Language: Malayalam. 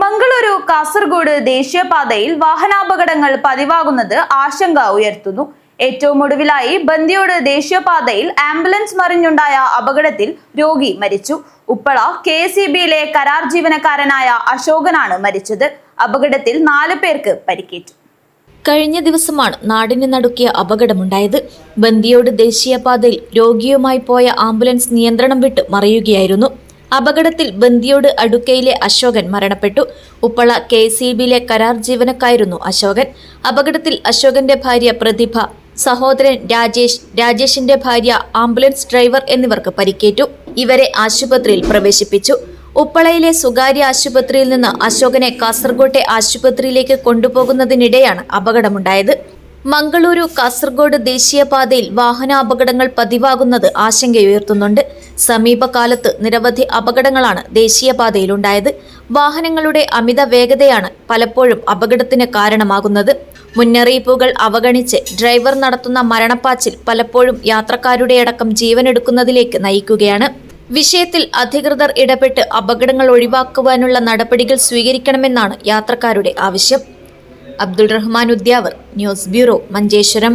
മംഗളൂരു കാസർഗോഡ് ദേശീയപാതയിൽ വാഹനാപകടങ്ങൾ പതിവാകുന്നത് ആശങ്ക ഉയർത്തുന്നു. ഏറ്റവും ഒടുവിലായി ബന്ദിയോട് ദേശീയപാതയിൽ ആംബുലൻസ് മറിഞ്ഞുണ്ടായ അപകടത്തിൽ രോഗി മരിച്ചു. ഉപ്പള KSEBയിലെ കരാർ ജീവനക്കാരനായ അശോകനാണ് മരിച്ചത്. അപകടത്തിൽ 4 പേർക്ക് പരിക്കേറ്റു. കഴിഞ്ഞ ദിവസമാണ് നാടിന് നടുക്കിയ അപകടമുണ്ടായത്. ബന്ദിയോട് ദേശീയപാതയിൽ രോഗിയുമായി പോയ ആംബുലൻസ് നിയന്ത്രണം വിട്ട് മറിയുകയായിരുന്നു. അപകടത്തിൽ ബന്ദിയോട് അടുക്കയിലെ അശോകൻ മരണപ്പെട്ടു. ഉപ്പള KSEBയിലെ കരാർ ജീവനക്കാരായിരുന്നു അശോകൻ. അപകടത്തിൽ അശോകന്റെ ഭാര്യ പ്രതിഭ, സഹോദരൻ രാജേഷിന്റെ ഭാര്യ, ആംബുലൻസ് ഡ്രൈവർ എന്നിവർക്ക് പരിക്കേറ്റു. ഇവരെ ആശുപത്രിയിൽ പ്രവേശിപ്പിച്ചു. ഉപ്പളയിലെ സ്വകാര്യ ആശുപത്രിയിൽ നിന്ന് അശോകനെ കാസർഗോട്ടെ ആശുപത്രിയിലേക്ക് കൊണ്ടുപോകുന്നതിനിടെയാണ് അപകടമുണ്ടായത്. മംഗളൂരു കാസർഗോഡ് ദേശീയപാതയിൽ വാഹനാപകടങ്ങൾ പതിവാകുന്നത് ആശങ്കയുയർത്തുന്നുണ്ട്. സമീപകാലത്ത് നിരവധി അപകടങ്ങളാണ് ദേശീയപാതയിലുണ്ടായത്. വാഹനങ്ങളുടെ അമിത വേഗതയാണ് പലപ്പോഴും അപകടത്തിന് കാരണമാകുന്നത്. മുന്നറിയിപ്പുകൾ അവഗണിച്ച് ഡ്രൈവർ നടത്തുന്ന മരണപ്പാച്ചിൽ പലപ്പോഴും യാത്രക്കാരുടെ അടക്കം ജീവനെടുക്കുന്നതിലേക്ക് നയിക്കുകയാണ്. വിഷയത്തിൽ അധികൃതർ ഇടപെട്ട് അപകടങ്ങൾ ഒഴിവാക്കുവാനുള്ള നടപടികൾ സ്വീകരിക്കണമെന്നാണ് യാത്രക്കാരുടെ ആവശ്യം. Abdul Rahman Udyavar, news bureau, Manjeshwaram.